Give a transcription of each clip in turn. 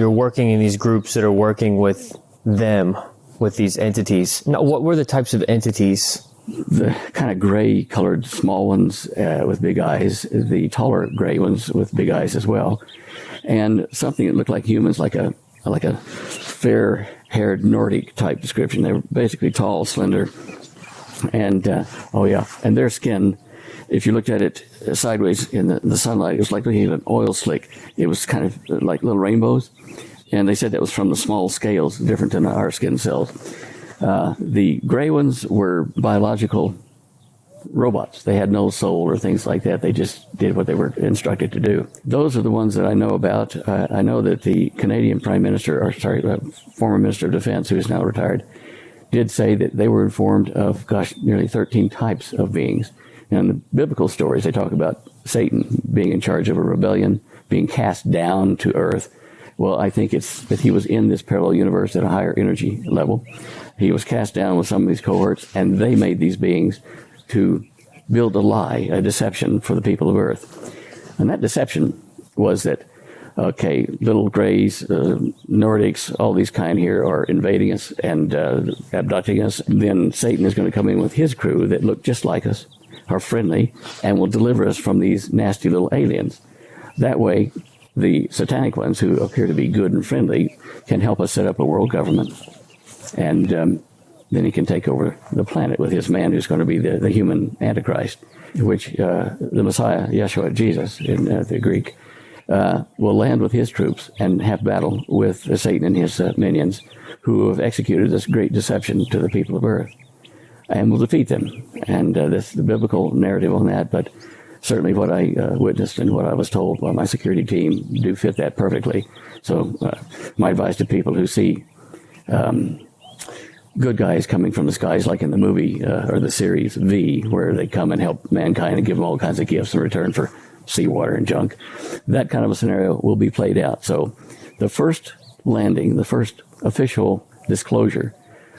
you're working in these groups that are working with them, with these entities. Now, what were the types of entities? The kind of gray colored small ones with big eyes, the taller gray ones with big eyes as well, and something that looked like humans, like a fair haired Nordic type description. They were basically tall, slender, and and their skin, if you looked at it sideways in the sunlight, it was like looking at an oil slick. It was kind of like little rainbows, and they said that was from the small scales, different than our skin cells. The gray ones were biological robots. They had no soul or things like that. They just did what they were instructed to do. Those are the ones that I know about. I know that the Canadian former Minister of Defense, who is now retired, did say that they were informed of, nearly 13 types of beings. And in the biblical stories, they talk about Satan being in charge of a rebellion, being cast down to earth. Well, I think it's that he was in this parallel universe at a higher energy level. He was cast down with some of these cohorts, and they made these beings to build a lie, a deception for the people of Earth. And that deception was that, okay, little grays, Nordics, all these kind here are invading us and abducting us. Then Satan is going to come in with his crew that look just like us, are friendly, and will deliver us from these nasty little aliens. That way, the satanic ones, who appear to be good and friendly, can help us set up a world government. And then he can take over the planet with his man who's going to be the human Antichrist, which the Messiah, Yeshua, Jesus, in the Greek, will land with his troops and have battle with Satan and his minions, who have executed this great deception to the people of Earth, and will defeat them. And that's the biblical narrative on that, but certainly what I witnessed and what I was told by my security team do fit that perfectly. So my advice to people who see good guys coming from the skies, like in the movie or the series V, where they come and help mankind and give them all kinds of gifts in return for seawater and junk, that kind of a scenario will be played out. So the first landing, the first official disclosure,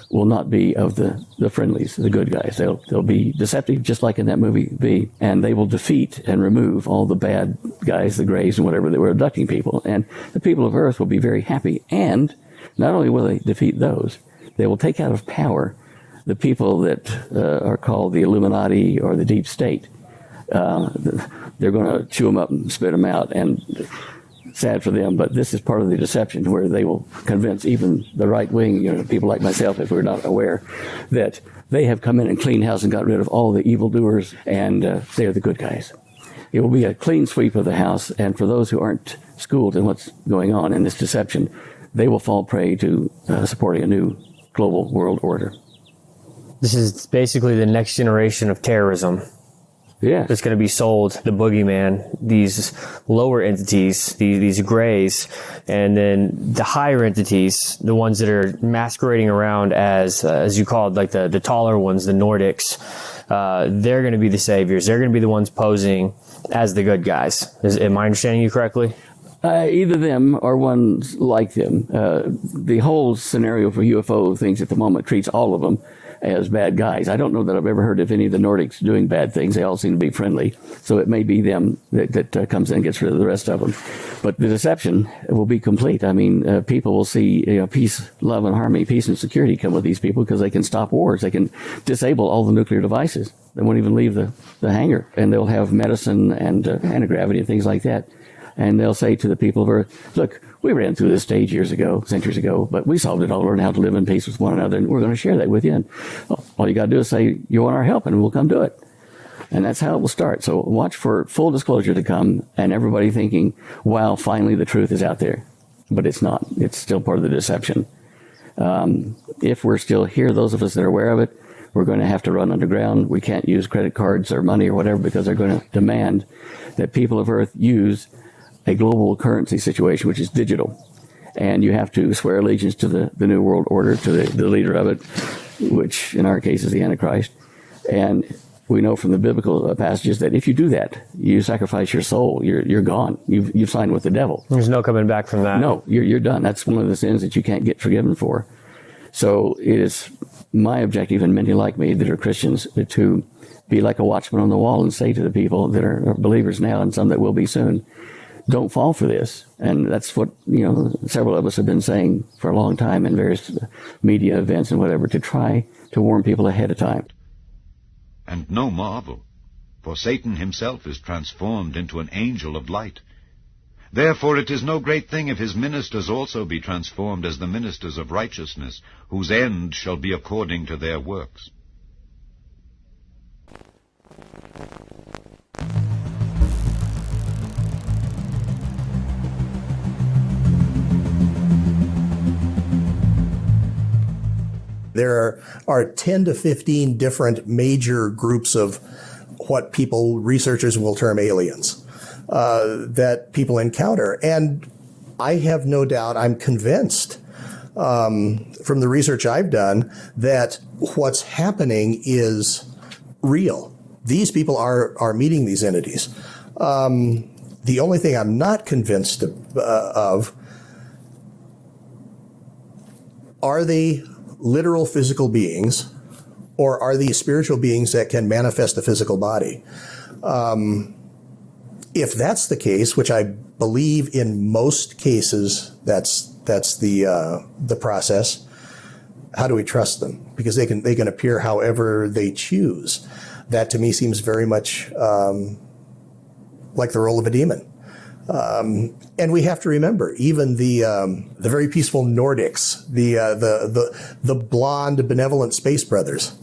will not be of the friendlies, the good guys. They'll be deceptive, just like in that movie V, and they will defeat and remove all the bad guys, the grays and whatever, that were abducting people. And the people of Earth will be very happy. And not only will they defeat those, they will take out of power the people that are called the Illuminati or the deep state. They're going to chew them up and spit them out, and sad for them, but this is part of the deception where they will convince even the right wing, people like myself, if we're not aware, that they have come in and cleaned house and got rid of all the evildoers, and they're the good guys. It will be a clean sweep of the house, and for those who aren't schooled in what's going on in this deception, they will fall prey to supporting a new global world order. This is basically the next generation of terrorism. Yeah. That's going to be sold, the boogeyman, these lower entities, these grays, and then the higher entities, the ones that are masquerading around as you called, like the taller ones, the Nordics, they're going to be the saviors. They're going to be the ones posing as the good guys. Am I understanding you correctly? Either them or ones like them. The whole scenario for UFO things at the moment treats all of them as bad guys. I don't know that I've ever heard of any of the Nordics doing bad things. They all seem to be friendly. So it may be them that comes in and gets rid of the rest of them. But the deception will be complete. I mean, people will see peace, love, and harmony, peace and security come with these people because they can stop wars. They can disable all the nuclear devices. They won't even leave the hangar. And they'll have medicine and anti-gravity and things like that. And they'll say to the people of Earth, look, we ran through this stage centuries ago, but we solved it all, learned how to live in peace with one another, and we're going to share that with you. And all you got to do is say, you want our help, and we'll come do it. And that's how it will start. So watch for full disclosure to come, and everybody thinking, wow, finally the truth is out there. But it's not. It's still part of the deception. If we're still here, those of us that are aware of it, we're going to have to run underground. We can't use credit cards or money or whatever because they're going to demand that people of Earth use a global currency situation, which is digital. And you have to swear allegiance to the New World Order, to the leader of it, which in our case is the Antichrist. And we know from the biblical passages that if you do that, you sacrifice your soul. You're gone. You've signed with the devil. There's no coming back from that. No, you're done. That's one of the sins that you can't get forgiven for. So it is my objective, and many like me that are Christians, to be like a watchman on the wall and say to the people that are believers now and some that will be soon, don't fall for this. And that's what, several of us have been saying for a long time in various media events and whatever, to try to warn people ahead of time. And no marvel, for Satan himself is transformed into an angel of light. Therefore it is no great thing if his ministers also be transformed as the ministers of righteousness, whose end shall be according to their works. There are 10 to 15 different major groups of what researchers will term aliens, that people encounter. And I have no doubt, I'm convinced from the research I've done, that what's happening is real. These people are meeting these entities. The only thing I'm not convinced of, are they literal physical beings, or are these spiritual beings that can manifest a physical body? If that's the case, which I believe in most cases, that's the process. How do we trust them? Because they can appear however they choose. That to me seems very much like the role of a demon. And we have to remember, even the very peaceful Nordics, the blonde, benevolent space brothers,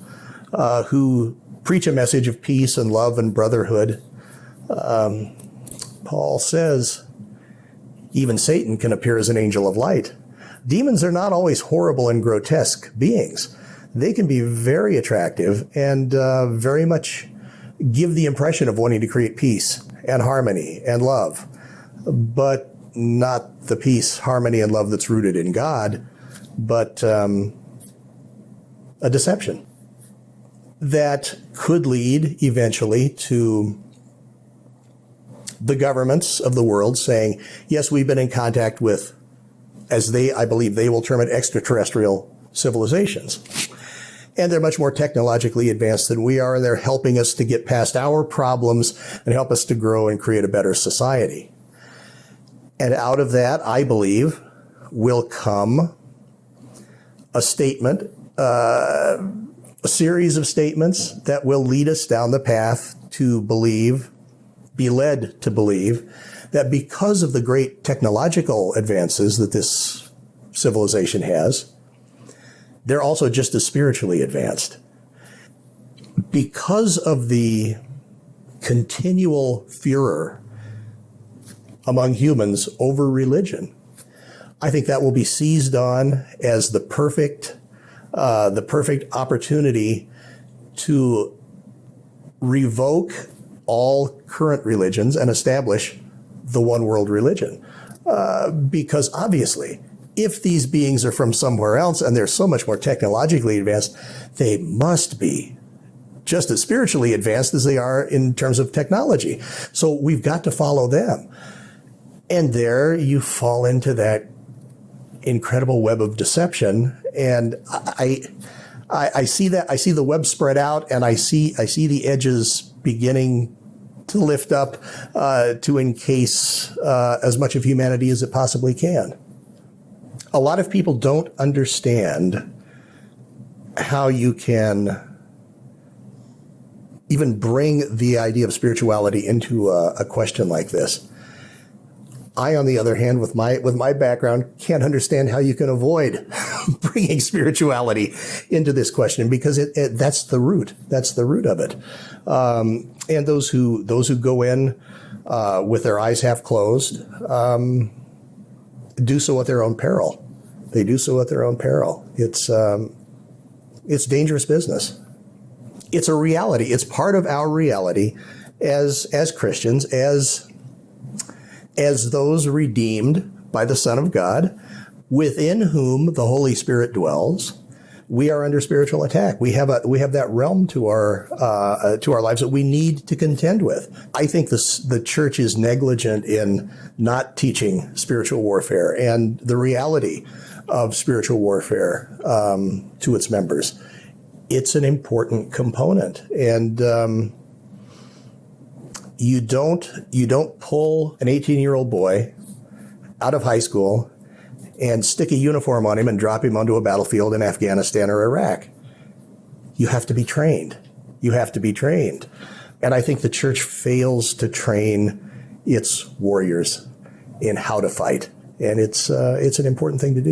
who preach a message of peace and love and brotherhood. Paul says, even Satan can appear as an angel of light. Demons are not always horrible and grotesque beings. They can be very attractive and very much give the impression of wanting to create peace and harmony and love, but not the peace, harmony, and love that's rooted in God, but a deception that could lead eventually to the governments of the world saying, yes, we've been in contact with, I believe they will term it, extraterrestrial civilizations. And they're much more technologically advanced than we are, and they're helping us to get past our problems and help us to grow and create a better society. And out of that, I believe, will come a statement, a series of statements that will lead us down the path to be led to believe that because of the great technological advances that this civilization has, they're also just as spiritually advanced. Because of the continual furor among humans over religion, I think that will be seized on as the perfect opportunity to revoke all current religions and establish the one world religion. Because obviously, if these beings are from somewhere else and they're so much more technologically advanced, they must be just as spiritually advanced as they are in terms of technology. So we've got to follow them. And there you fall into that incredible web of deception. And I see that. I see the web spread out, and I see the edges beginning to lift up to encase as much of humanity as it possibly can. A lot of people don't understand how you can even bring the idea of spirituality into a question like this. I, on the other hand, with my background, can't understand how you can avoid bringing spirituality into this question, because that's the root. That's the root of it. And those who go in with their eyes half closed do so at their own peril. They do so at their own peril. It's dangerous business. It's a reality. It's part of our reality as Christians, as those redeemed by the Son of God, within whom the Holy Spirit dwells. We are under spiritual attack. We have that realm to our lives that we need to contend with. I think the church is negligent in not teaching spiritual warfare and the reality of spiritual warfare to its members. It's an important component, and you don't pull an 18-year-old boy out of high school and stick a uniform on him and drop him onto a battlefield in Afghanistan or Iraq. You have to be trained. You have to be trained. And I think the church fails to train its warriors in how to fight. And it's an important thing to do.